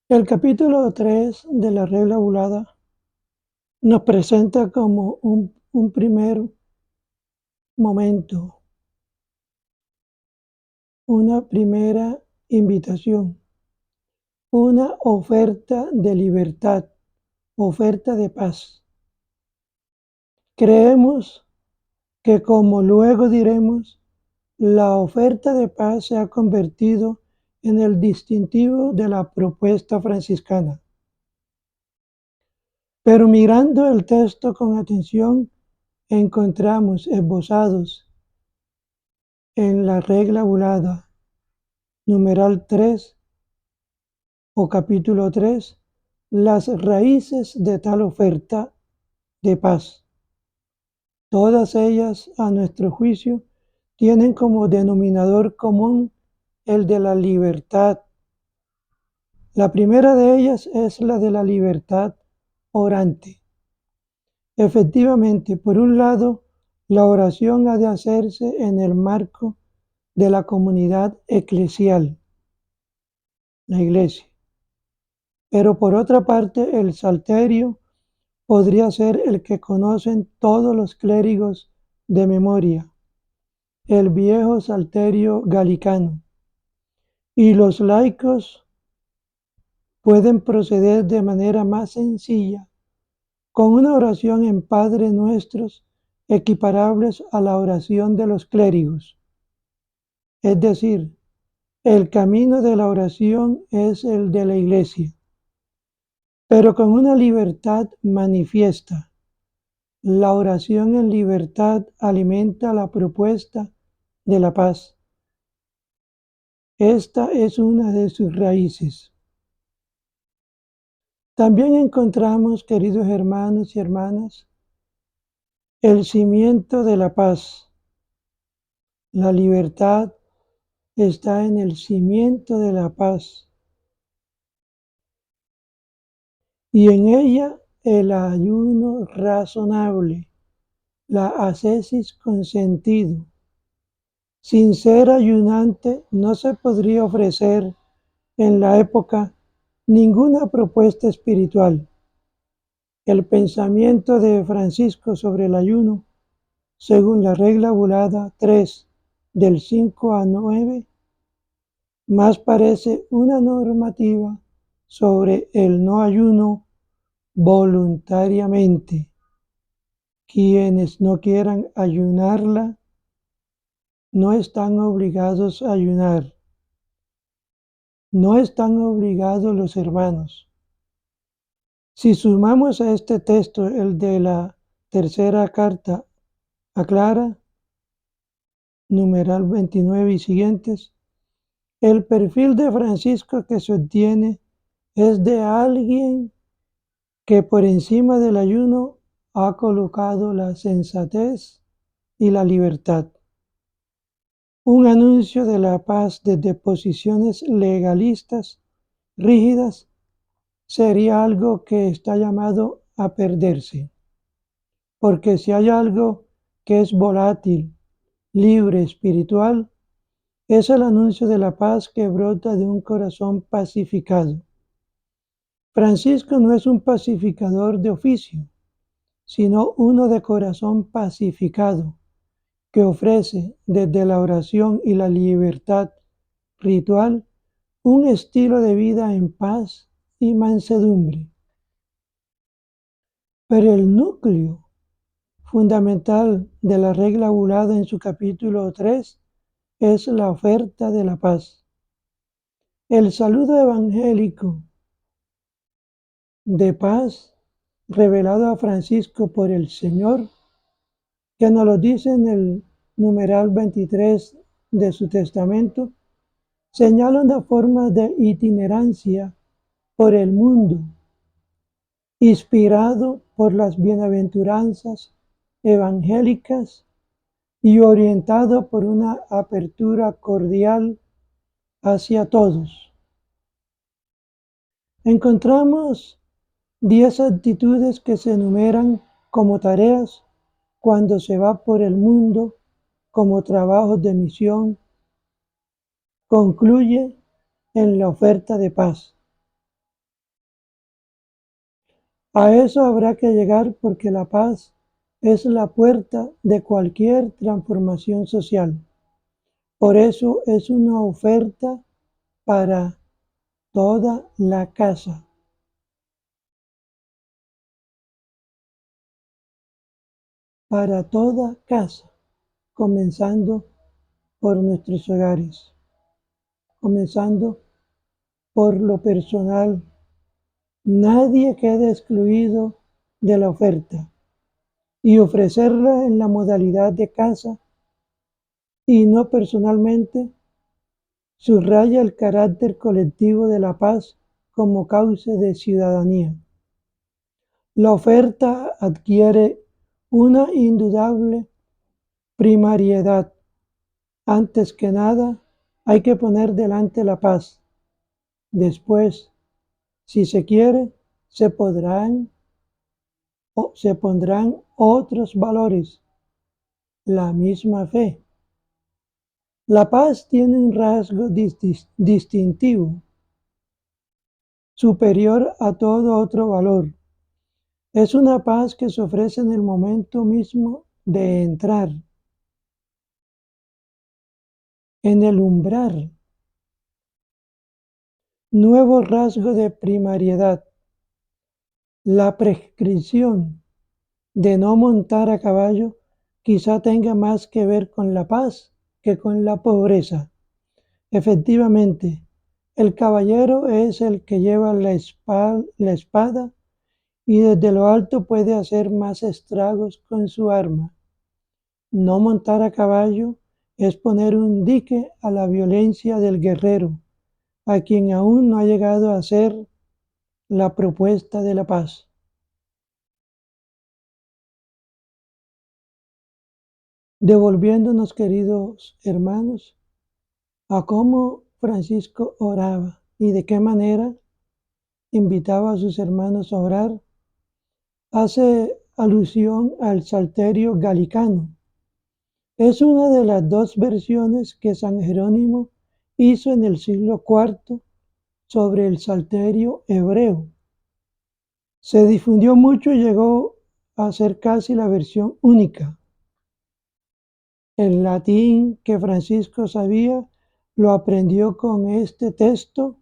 El capítulo 3 de la regla Bulada nos presenta como un primer momento, una primera invitación, una oferta de libertad, oferta de paz. Creemos que, como luego diremos, la oferta de paz se ha convertido en el distintivo de la propuesta franciscana. Pero mirando el texto con atención, encontramos esbozados en la regla Bulada, numeral 3 o capítulo 3, las raíces de tal oferta de paz. Todas ellas, a nuestro juicio, tienen como denominador común el de la libertad. La primera de ellas es la de la libertad orante. Efectivamente, por un lado, la oración ha de hacerse en el marco de la comunidad eclesial, la Iglesia. Pero por otra parte, el salterio podría ser el que conocen todos los clérigos de memoria, el viejo salterio galicano, y los laicos pueden proceder de manera más sencilla con una oración en Padre Nuestros equiparables a la oración de los clérigos. Es decir, el camino de la oración es el de la Iglesia, pero con una libertad manifiesta. La oración en libertad alimenta la propuesta de la paz. Esta es una de sus raíces. También encontramos, queridos hermanos y hermanas, el cimiento de la paz. La libertad está en el cimiento de la paz, y en ella el ayuno razonable, la ascesis con sentido. Sin ser ayunante no se podría ofrecer en la época ninguna propuesta espiritual. El pensamiento de Francisco sobre el ayuno, según la regla Bulada 3 del 5 a 9, más parece una normativa sobre el no ayuno voluntariamente. Quienes no quieran ayunarla no están obligados a ayunar. No están obligados los hermanos. Si sumamos a este texto el de la tercera carta a Clara, numeral 29 y siguientes, el perfil de Francisco que se obtiene es de alguien que por encima del ayuno ha colocado la sensatez y la libertad. Un anuncio de la paz desde posiciones legalistas rígidas sería algo que está llamado a perderse, porque si hay algo que es volátil, libre, espiritual, es el anuncio de la paz que brota de un corazón pacificado. Francisco no es un pacificador de oficio, sino uno de corazón pacificado, que ofrece desde la oración y la libertad ritual un estilo de vida en paz y mansedumbre. Pero el núcleo fundamental de la regla Bulada en su capítulo 3 es la oferta de la paz. El saludo evangélico de paz revelado a Francisco por el Señor, que nos lo dice en el numeral 23 de su testamento, señala una forma de itinerancia por el mundo, inspirado por las bienaventuranzas evangélicas y orientado por una apertura cordial hacia todos. Encontramos 10 actitudes que se enumeran como tareas cuando se va por el mundo como trabajos de misión. Concluye en la oferta de paz. A eso habrá que llegar porque la paz es la puerta de cualquier transformación social. Por eso es una oferta para toda la casa. Para toda casa, comenzando por nuestros hogares, comenzando por lo personal. Nadie queda excluido de la oferta y ofrecerla en la modalidad de casa y no personalmente subraya el carácter colectivo de la paz como causa de ciudadanía. La oferta adquiere una indudable primariedad. Antes que nada, hay que poner delante la paz. Después, si se quiere, se pondrán otros valores, la misma fe. La paz tiene un rasgo distintivo, superior a todo otro valor. Es una paz que se ofrece en el momento mismo de entrar, en el umbral. Nuevo rasgo de primariedad, la prescripción de no montar a caballo quizá tenga más que ver con la paz que con la pobreza. Efectivamente, el caballero es el que lleva la espada y desde lo alto puede hacer más estragos con su arma. No montar a caballo es poner un dique a la violencia del guerrero, a quien aún no ha llegado a hacer la propuesta de la paz. Devolviéndonos, queridos hermanos, a cómo Francisco oraba y de qué manera invitaba a sus hermanos a orar, hace alusión al Salterio Galicano. Es una de las dos versiones que San Jerónimo hizo en el siglo IV sobre el Salterio hebreo. Se difundió mucho y llegó a ser casi la versión única. El latín que Francisco sabía lo aprendió con este texto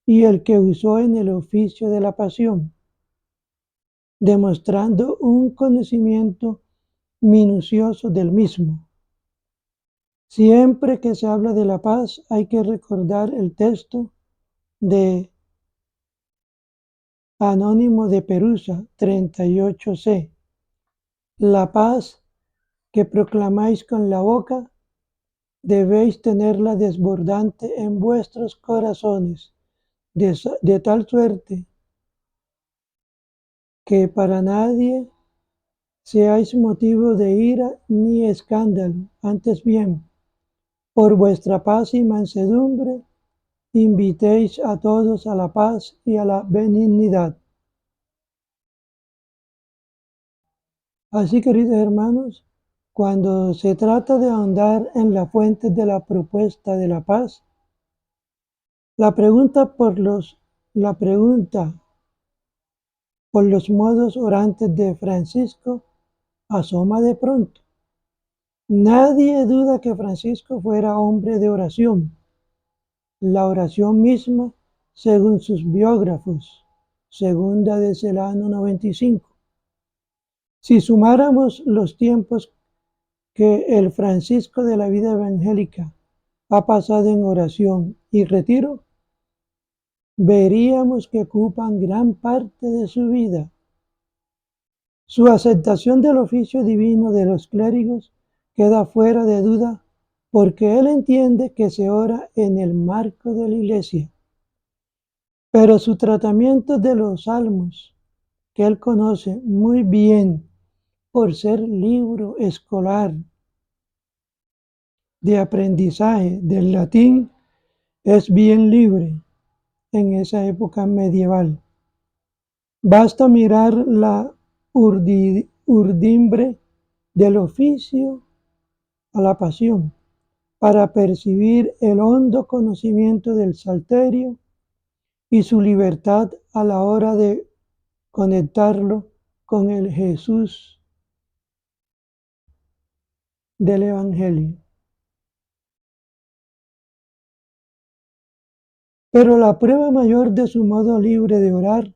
y el que usó en el oficio de la pasión, demostrando un conocimiento minucioso del mismo. Siempre que se habla de la paz hay que recordar el texto de Anónimo de Perusa 38c. La paz que proclamáis con la boca, debéis tenerla desbordante en vuestros corazones, de tal suerte que para nadie seáis motivo de ira ni escándalo, antes bien, por vuestra paz y mansedumbre, invitéis a todos a la paz y a la benignidad. Así, queridos hermanos, cuando se trata de ahondar en la fuente de la propuesta de la paz, la pregunta por los modos orantes de Francisco asoma de pronto. Nadie duda que Francisco fuera hombre de oración. La oración misma, según sus biógrafos, segunda de Celano 95. Si sumáramos los tiempos que el Francisco de la vida evangélica ha pasado en oración y retiro, veríamos que ocupan gran parte de su vida. Su aceptación del oficio divino de los clérigos queda fuera de duda porque él entiende que se ora en el marco de la Iglesia. Pero su tratamiento de los salmos, que él conoce muy bien por ser libro escolar de aprendizaje del latín, es bien libre en esa época medieval. Basta mirar la urdimbre del oficio a la pasión para percibir el hondo conocimiento del salterio y su libertad a la hora de conectarlo con el Jesús del Evangelio. Pero la prueba mayor de su modo libre de orar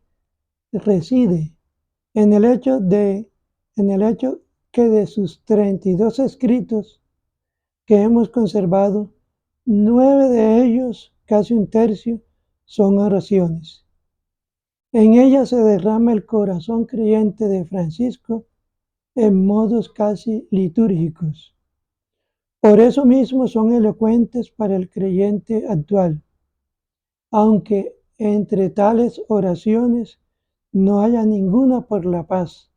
reside en el hecho que de sus 32 escritos que hemos conservado, 9 de ellos, casi un tercio, son oraciones. En ellas se derrama el corazón creyente de Francisco en modos casi litúrgicos. Por eso mismo son elocuentes para el creyente actual, aunque entre tales oraciones no haya ninguna por la paz.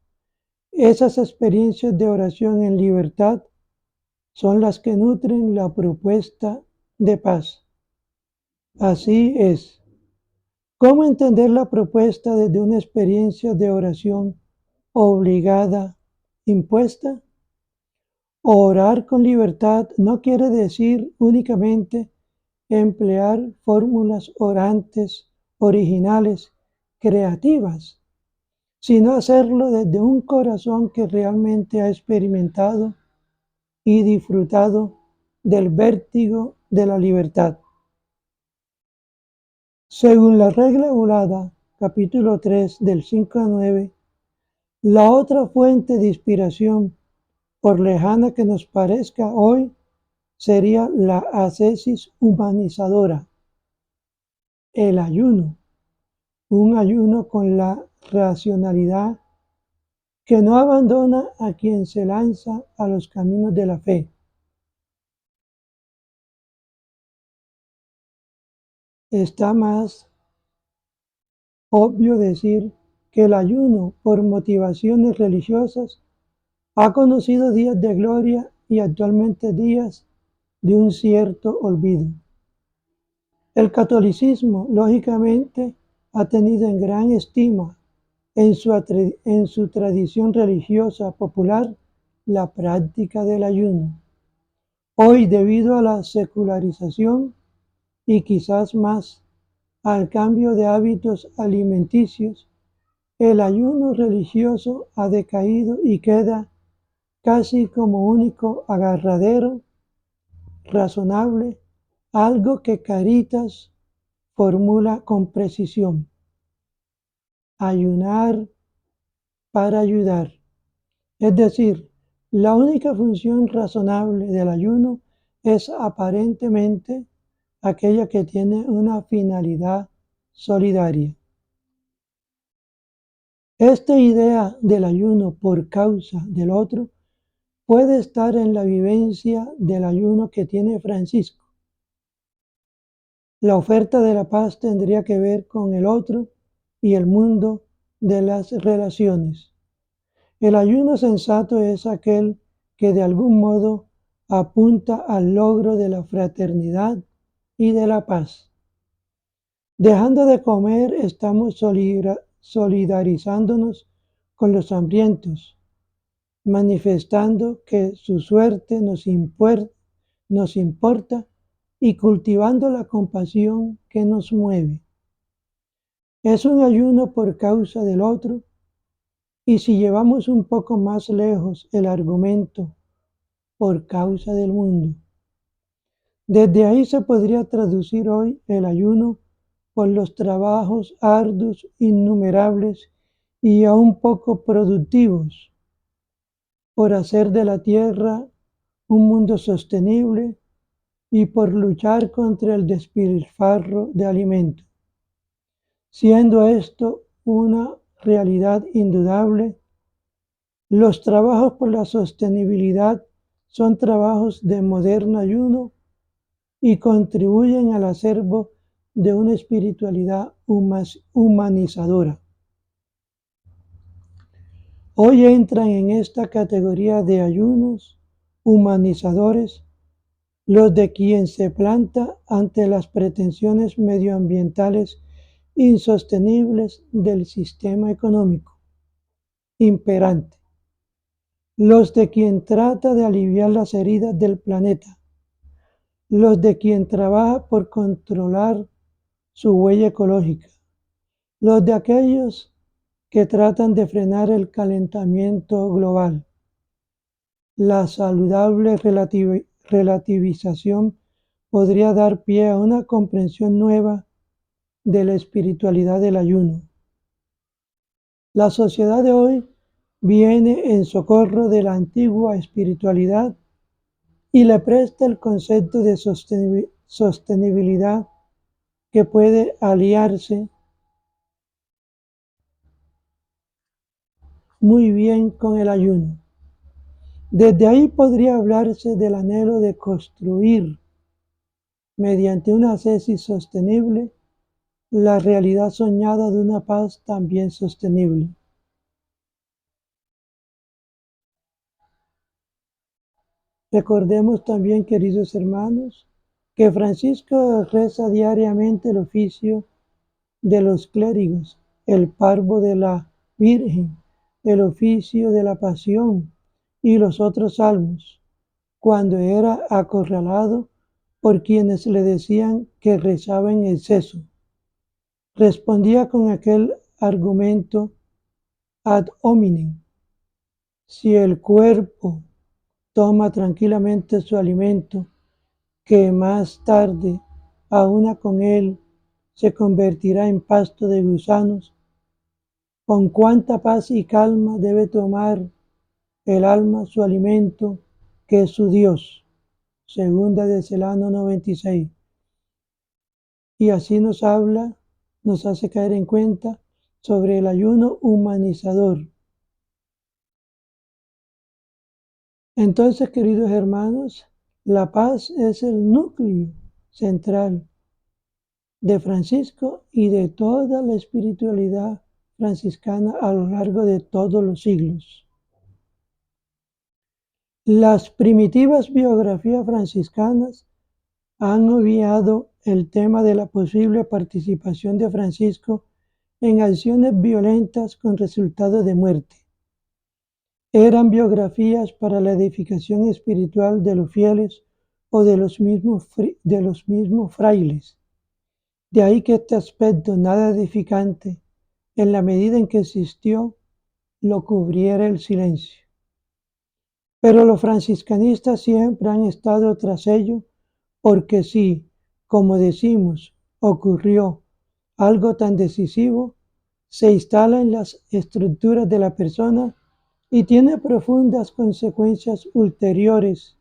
Esas experiencias de oración en libertad son las que nutren la propuesta de paz. Así es. ¿Cómo entender la propuesta desde una experiencia de oración obligada, impuesta? Orar con libertad no quiere decir únicamente emplear fórmulas orantes, originales, creativas, sino hacerlo desde un corazón que realmente ha experimentado y disfrutado del vértigo de la libertad. Según la regla volada, capítulo 3, del 5 a 9, la otra fuente de inspiración, por lejana que nos parezca hoy, sería la ascesis humanizadora, el ayuno, un ayuno con la racionalidad que no abandona a quien se lanza a los caminos de la fe. Está más obvio decir que el ayuno, por motivaciones religiosas, ha conocido días de gloria y actualmente días de un cierto olvido. El catolicismo, lógicamente, ha tenido en gran estima en su tradición religiosa popular la práctica del ayuno. Hoy, debido a la secularización y quizás más al cambio de hábitos alimenticios, el ayuno religioso ha decaído y queda casi como único agarradero razonable, algo que Cáritas formula con precisión: ayunar para ayudar. Es decir, la única función razonable del ayuno es aparentemente aquella que tiene una finalidad solidaria. Esta idea del ayuno por causa del otro puede estar en la vivencia del ayuno que tiene Francisco. La oferta de la paz tendría que ver con el otro y el mundo de las relaciones. El ayuno sensato es aquel que de algún modo apunta al logro de la fraternidad y de la paz. Dejando de comer, estamos solidarizándonos con los hambrientos, manifestando que su suerte nos importa y cultivando la compasión que nos mueve. Es un ayuno por causa del otro, y si llevamos un poco más lejos el argumento, por causa del mundo. Desde ahí se podría traducir hoy el ayuno por los trabajos arduos, innumerables y aún poco productivos, por hacer de la tierra un mundo sostenible y por luchar contra el despilfarro de alimento, siendo esto una realidad indudable. Los trabajos por la sostenibilidad son trabajos de moderno ayuno y contribuyen al acervo de una espiritualidad humanizadora. Hoy entran en esta categoría de ayunos humanizadores los de quien se planta ante las pretensiones medioambientales insostenibles del sistema económico imperante, los de quien trata de aliviar las heridas del planeta, los de quien trabaja por controlar su huella ecológica, los de aquellos que tratan de frenar el calentamiento global. La saludable relativización podría dar pie a una comprensión nueva de la espiritualidad del ayuno. La sociedad de hoy viene en socorro de la antigua espiritualidad y le presta el concepto de sostenibilidad que puede aliarse muy bien con el ayuno. Desde ahí podría hablarse del anhelo de construir, mediante una ascesis sostenible, la realidad soñada de una paz también sostenible. Recordemos también, queridos hermanos, que Francisco reza diariamente el oficio de los clérigos, el Parvo de la Virgen, el oficio de la Pasión y los otros salmos, cuando era acorralado por quienes le decían que rezaba en exceso. Respondía con aquel argumento ad hominem: si el cuerpo toma tranquilamente su alimento, que más tarde a una con él se convertirá en pasto de gusanos, con cuánta paz y calma debe tomar el alma su alimento, que es su Dios. Segunda de Celano 96. Y así nos habla, nos hace caer en cuenta sobre el ayuno humanizador. Entonces, queridos hermanos, la paz es el núcleo central de Francisco y de toda la espiritualidad franciscana a lo largo de todos los siglos. Las primitivas biografías franciscanas han obviado el tema de la posible participación de Francisco en acciones violentas con resultado de muerte. Eran biografías para la edificación espiritual de los fieles o de los mismos frailes. De ahí que este aspecto nada edificante, en la medida en que existió, lo cubriera el silencio. Pero los franciscanistas siempre han estado tras ello, porque si, como decimos, ocurrió algo tan decisivo, se instala en las estructuras de la persona y tiene profundas consecuencias ulteriores,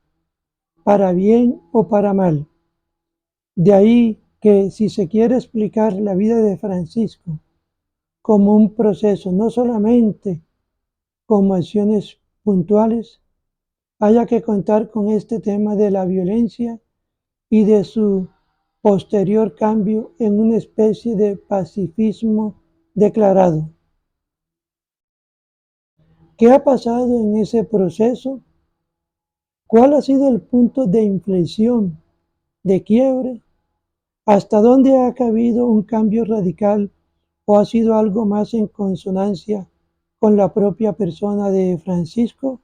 para bien o para mal. De ahí que si se quiere explicar la vida de Francisco como un proceso, no solamente como acciones puntuales, haya que contar con este tema de la violencia y de su posterior cambio en una especie de pacifismo declarado. ¿Qué ha pasado en ese proceso? ¿Cuál ha sido el punto de inflexión, de quiebre? ¿Hasta dónde ha cabido un cambio radical o ha sido algo más en consonancia con la propia persona de Francisco?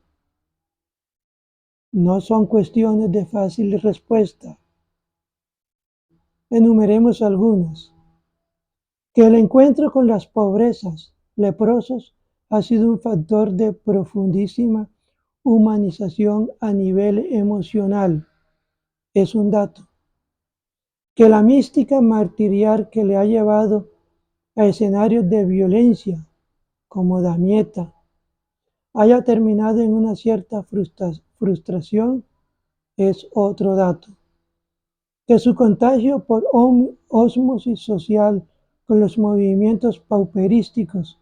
No son cuestiones de fácil respuesta. Enumeremos algunas. Que el encuentro con las pobrezas, leprosos, ha sido un factor de profundísima humanización a nivel emocional. Es un dato. Que la mística martirial que le ha llevado a escenarios de violencia, como Damieta, haya terminado en una cierta frustración, es otro dato. Que su contagio por ósmosis social con los movimientos pauperísticos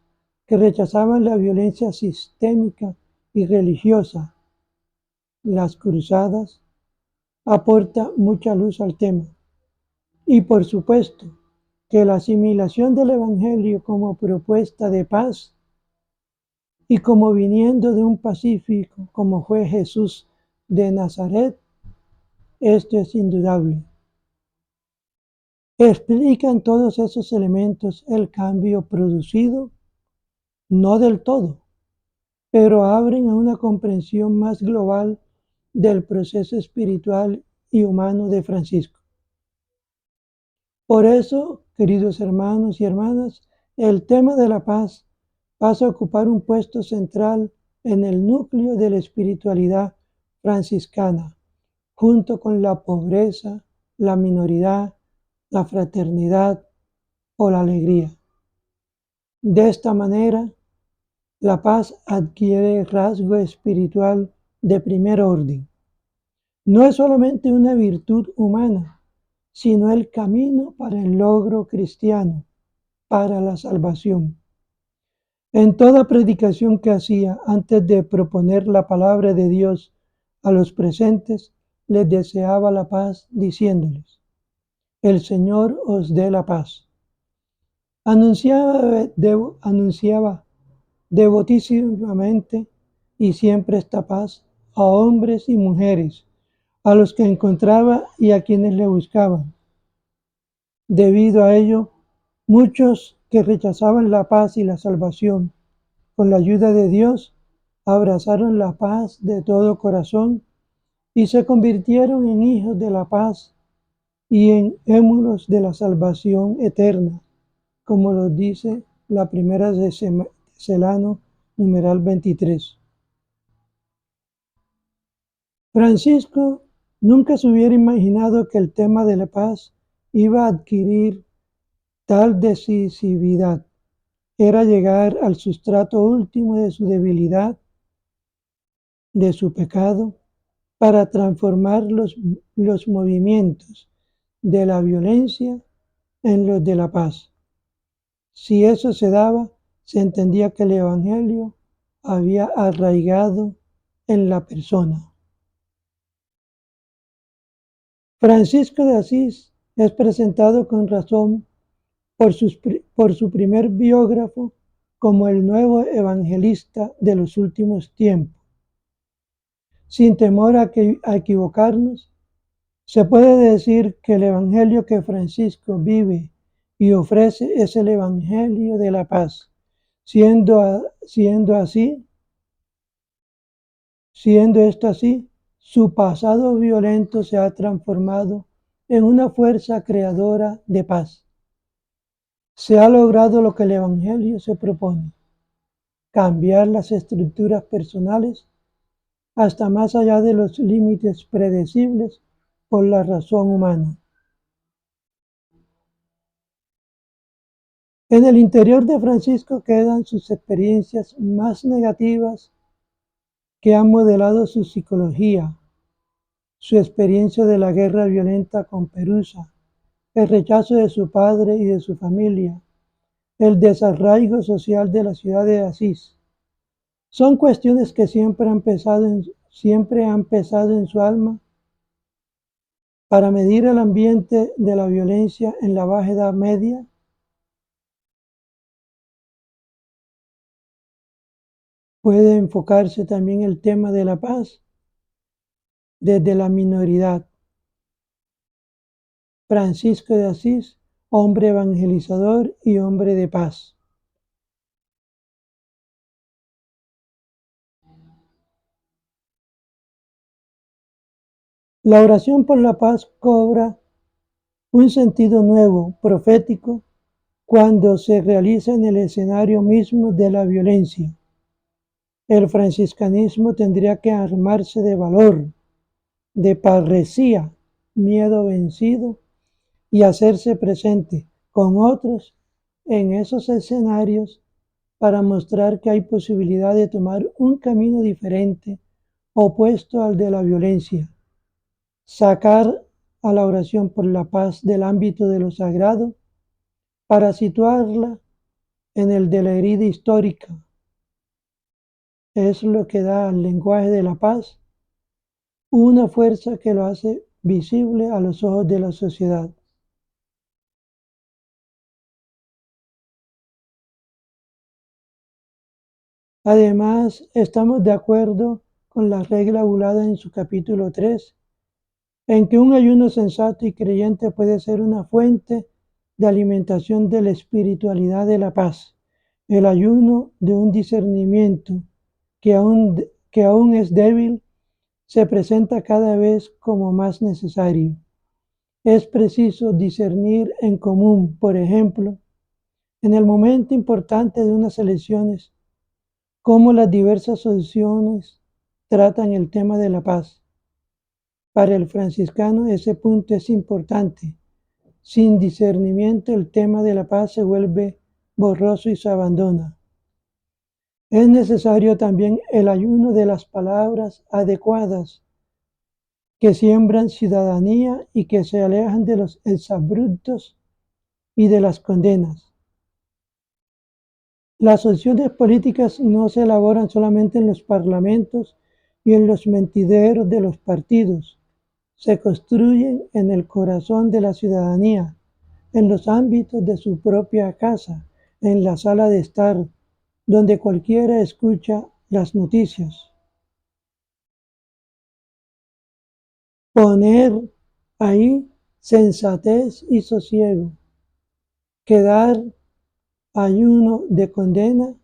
que rechazaban la violencia sistémica y religiosa, las cruzadas, aporta mucha luz al tema. Y por supuesto, que la asimilación del Evangelio como propuesta de paz y como viniendo de un pacífico como fue Jesús de Nazaret, esto es indudable. ¿Explican todos esos elementos el cambio producido? No del todo, pero abren a una comprensión más global del proceso espiritual y humano de Francisco. Por eso, queridos hermanos y hermanas, el tema de la paz pasa a ocupar un puesto central en el núcleo de la espiritualidad franciscana, junto con la pobreza, la minoridad, la fraternidad o la alegría. De esta manera, la paz adquiere rasgo espiritual de primer orden. No es solamente una virtud humana, sino el camino para el logro cristiano, para la salvación. En toda predicación que hacía antes de proponer la palabra de Dios a los presentes, les deseaba la paz, diciéndoles: el Señor os dé la paz. Anunciaba devotísimamente y siempre esta paz a hombres y mujeres, a los que encontraba y a quienes le buscaban. Debido a ello, muchos que rechazaban la paz y la salvación, con la ayuda de Dios, abrazaron la paz de todo corazón y se convirtieron en hijos de la paz y en émulos de la salvación eterna, como lo dice la primera de Celano, numeral 23. Francisco nunca se hubiera imaginado que el tema de la paz iba a adquirir tal decisividad. Era llegar al sustrato último de su debilidad, de su pecado, para transformar los movimientos de la violencia en los de la paz. Si eso se daba, se entendía que el Evangelio había arraigado en la persona. Francisco de Asís es presentado con razón por su primer biógrafo como el nuevo evangelista de los últimos tiempos. Sin temor a equivocarnos, se puede decir que el evangelio que Francisco vive y ofrece es el evangelio de la paz, siendo esto así, su pasado violento se ha transformado en una fuerza creadora de paz. Se ha logrado lo que el evangelio se propone: cambiar las estructuras personales hasta más allá de los límites predecibles por la razón humana. En el interior de Francisco quedan sus experiencias más negativas que han modelado su psicología, su experiencia de la guerra violenta con Perusa, el rechazo de su padre y de su familia, el desarraigo social de la ciudad de Asís. Son cuestiones que siempre han pesado en su alma. Para medir el ambiente de la violencia en la Baja Edad Media, puede enfocarse también el tema de la paz desde la minoridad. Francisco de Asís, hombre evangelizador y hombre de paz. La oración por la paz cobra un sentido nuevo, profético, cuando se realiza en el escenario mismo de la violencia. El franciscanismo tendría que armarse de valor, de parresía, miedo vencido, y hacerse presente con otros en esos escenarios para mostrar que hay posibilidad de tomar un camino diferente, opuesto al de la violencia. Sacar a la oración por la paz del ámbito de lo sagrado para situarla en el de la herida histórica. Es lo que da al lenguaje de la paz una fuerza que lo hace visible a los ojos de la sociedad. Además, estamos de acuerdo con la regla bulada en su capítulo 3, en que un ayuno sensato y creyente puede ser una fuente de alimentación de la espiritualidad de la paz. El ayuno de un discernimiento que aún es débil se presenta cada vez como más necesario. Es preciso discernir en común, por ejemplo, En el momento importante de unas elecciones, cómo las diversas opciones tratan el tema de la paz. Para el franciscano ese punto es importante. Sin discernimiento el tema de la paz se vuelve borroso y se abandona. Es necesario también el ayuno de las palabras adecuadas que siembran ciudadanía y que se alejan de los exabruptos y de las condenas. Las opciones políticas no se elaboran solamente en los parlamentos y en los mentideros de los partidos, se construyen en el corazón de la ciudadanía, en los ámbitos de su propia casa, en la sala de estar, donde cualquiera escucha las noticias. Poner ahí sensatez y sosiego, quedar ayuno de condena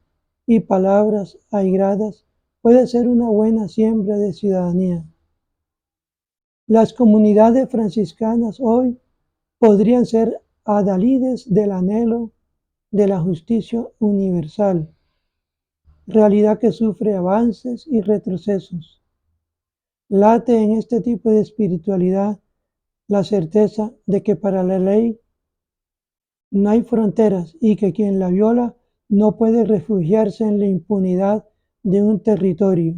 y palabras airadas puede ser una buena siembra de ciudadanía. Las comunidades franciscanas hoy podrían ser adalides del anhelo de la justicia universal, realidad que sufre avances y retrocesos. Late en este tipo de espiritualidad la certeza de que para la ley no hay fronteras y que quien la viola no puede refugiarse en la impunidad de un territorio.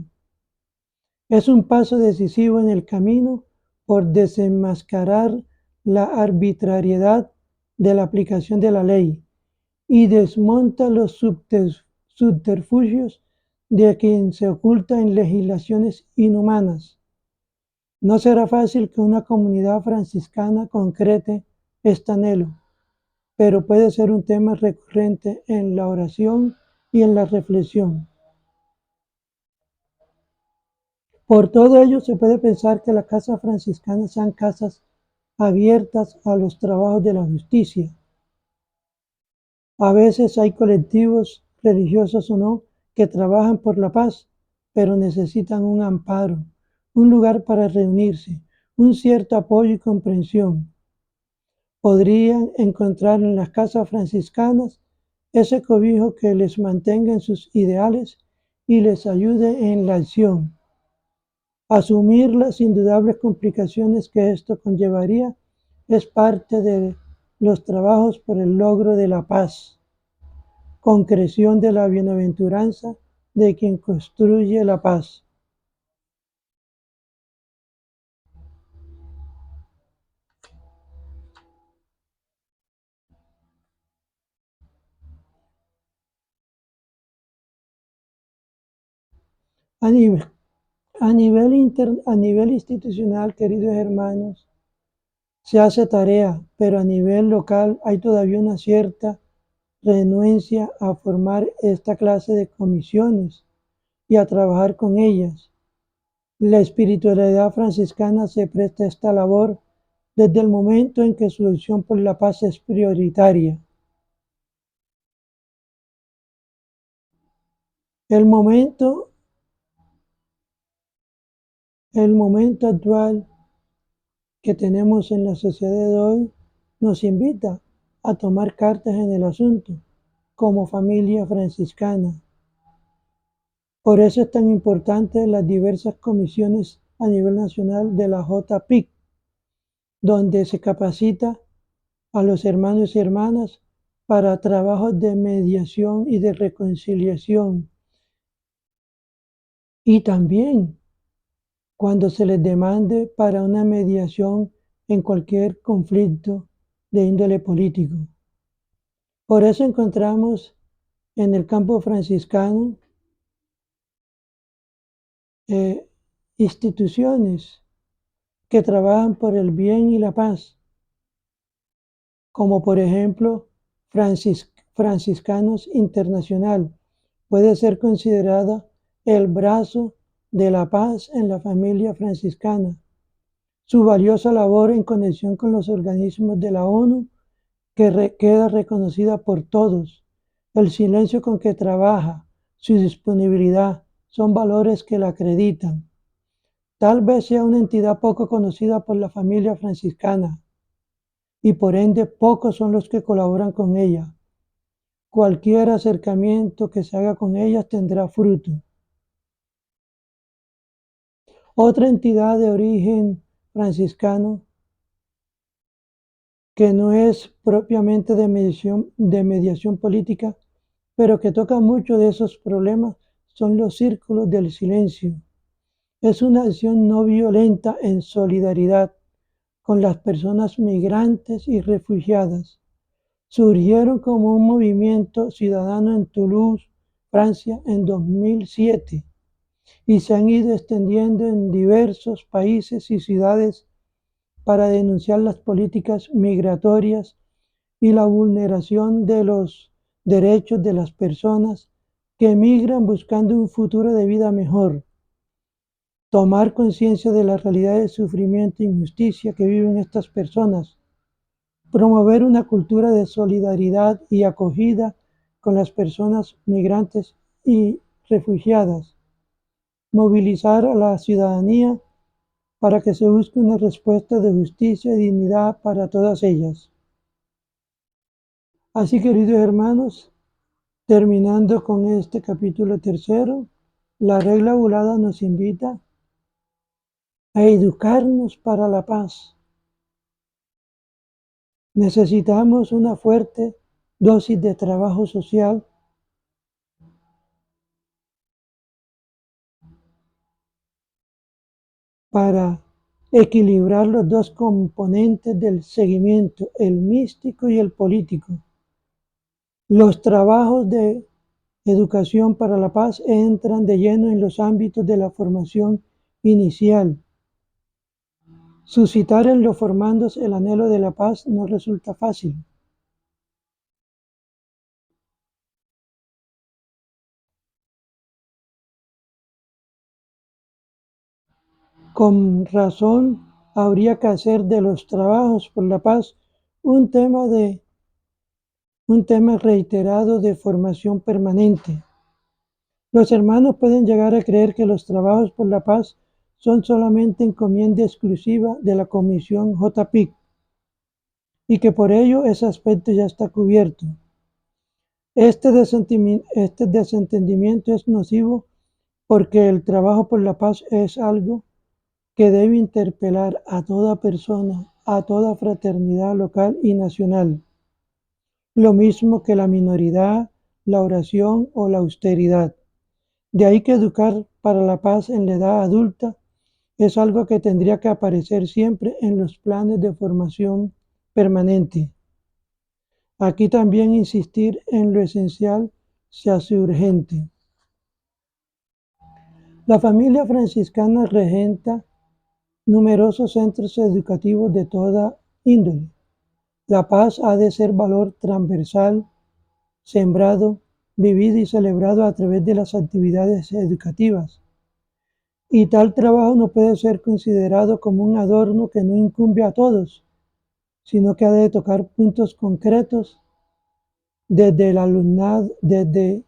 Es un paso decisivo en el camino por desenmascarar la arbitrariedad de la aplicación de la ley y desmonta los subterfugios de quien se oculta en legislaciones inhumanas. No será fácil que una comunidad franciscana concrete este anhelo, pero puede ser un tema recurrente en la oración y en la reflexión. Por todo ello, se puede pensar que las casas franciscanas sean casas abiertas a los trabajos de la justicia. A veces hay colectivos, religiosos o no, que trabajan por la paz, pero necesitan un amparo, un lugar para reunirse, un cierto apoyo y comprensión. Podrían encontrar en las casas franciscanas ese cobijo que les mantenga en sus ideales y les ayude en la acción. Asumir las indudables complicaciones que esto conllevaría es parte de los trabajos por el logro de la paz, concreción de la bienaventuranza de quien construye la paz. A nivel, a nivel institucional, queridos hermanos, se hace tarea, pero a nivel local hay todavía una cierta renuencia a formar esta clase de comisiones y a trabajar con ellas. La espiritualidad franciscana se presta a esta labor desde el momento en que su acción por la paz es prioritaria. El momento, el momento actual que tenemos en la sociedad de hoy nos invita a tomar cartas en el asunto como familia franciscana. Por eso es tan importante las diversas comisiones a nivel nacional de la JPIC, donde se capacita a los hermanos y hermanas para trabajos de mediación y de reconciliación. Y también cuando se les demande para una mediación en cualquier conflicto de índole político. Por eso encontramos en el campo franciscano instituciones que trabajan por el bien y la paz, como por ejemplo Franciscanos Internacional, puede ser considerada el brazo de la paz en la familia franciscana. Su valiosa labor en conexión con los organismos de la ONU que queda reconocida por todos. El silencio con que trabaja, su disponibilidad, son valores que la acreditan. Tal vez sea una entidad poco conocida por la familia franciscana y por ende pocos son los que colaboran con ella. cualquier acercamiento que se haga con ellas tendrá fruto. Otra entidad de origen franciscano que no es propiamente de mediación política, pero que toca mucho de esos problemas, son los círculos del silencio. Es una acción no violenta en solidaridad con las personas migrantes y refugiadas. Surgieron como un movimiento ciudadano en Toulouse, Francia, en 2007 y se han ido extendiendo en diversos países y ciudades para denunciar las políticas migratorias y la vulneración de los derechos de las personas que emigran buscando un futuro de vida mejor. Tomar conciencia de la realidad de sufrimiento e injusticia que viven estas personas. Promover una cultura de solidaridad y acogida con las personas migrantes y refugiadas. Movilizar a la ciudadanía para que se busque una respuesta de justicia y dignidad para todas ellas. Así, queridos hermanos, terminando con este capítulo tercero, la regla volada nos invita a educarnos para la paz. Necesitamos una fuerte dosis de trabajo social para equilibrar los dos componentes del seguimiento, el místico y el político. Los trabajos de educación para la paz entran de lleno en los ámbitos de la formación inicial. Suscitar en los formandos el anhelo de la paz no resulta fácil. Con razón, habría que hacer de los trabajos por la paz un tema reiterado de formación permanente. Los hermanos pueden llegar a creer que los trabajos por la paz son solamente encomienda exclusiva de la Comisión JPIC y que por ello ese aspecto ya está cubierto. Este desentendimiento es nocivo porque el trabajo por la paz es algo que debe interpelar a toda persona, a toda fraternidad local y nacional, lo mismo que la minoridad, la oración o la austeridad. De ahí que educar para la paz en la edad adulta es algo que tendría que aparecer siempre en los planes de formación permanente. Aquí también insistir en lo esencial se hace urgente. La familia franciscana regenta numerosos centros educativos de toda índole. La paz ha de ser valor transversal, sembrado, vivido y celebrado a través de las actividades educativas. Y tal trabajo no puede ser considerado como un adorno que no incumbe a todos, sino que ha de tocar puntos concretos desde el alumnado, desde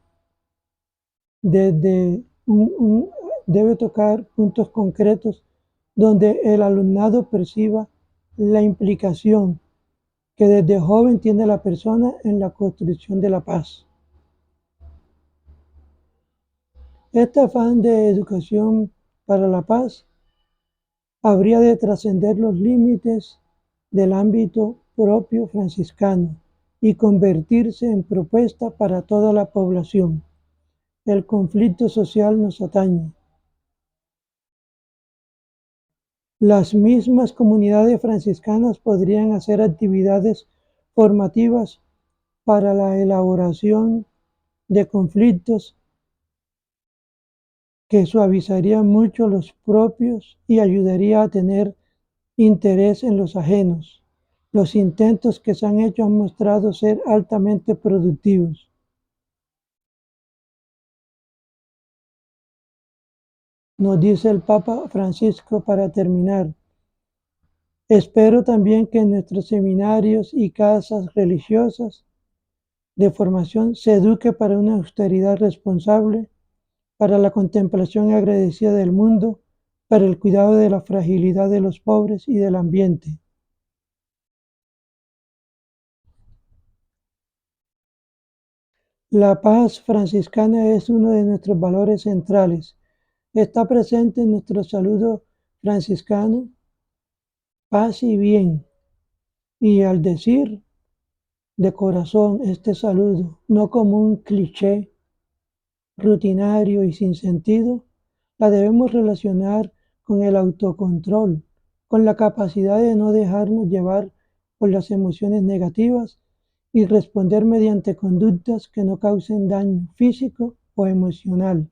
debe tocar puntos concretos donde el alumnado perciba la implicación que desde joven tiene la persona en la construcción de la paz. Este afán de educación para la paz habría de trascender los límites del ámbito propio franciscano y convertirse en propuesta para toda la población. El conflicto social nos atañe. Las mismas comunidades franciscanas podrían hacer actividades formativas para la elaboración de conflictos que suavizaría mucho los propios y ayudaría a tener interés en los ajenos. Los intentos que se han hecho han mostrado ser altamente productivos. Nos dice el Papa Francisco para terminar. Espero también que en nuestros seminarios y casas religiosas de formación se eduque para una austeridad responsable, para la contemplación agradecida del mundo, para el cuidado de la fragilidad de los pobres y del ambiente. La paz franciscana es uno de nuestros valores centrales. Está presente en nuestro saludo franciscano, paz y bien. Y al decir de corazón este saludo, no como un cliché rutinario y sin sentido, la debemos relacionar con el autocontrol, con la capacidad de no dejarnos llevar por las emociones negativas y responder mediante conductas que no causen daño físico o emocional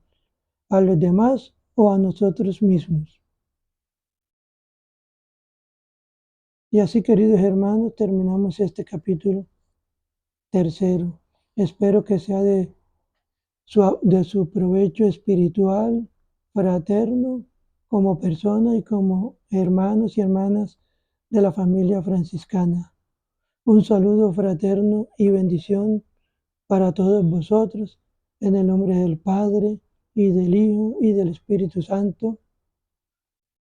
a los demás o a nosotros mismos. Y así, queridos hermanos, terminamos este capítulo tercero. Espero que sea de su provecho espiritual, fraterno, como persona y como hermanos y hermanas de la familia franciscana. Un saludo fraterno y bendición para todos vosotros, en el nombre del Padre, y del Hijo, y del Espíritu Santo.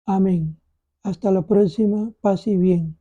Amén. Hasta la próxima, paz y bien.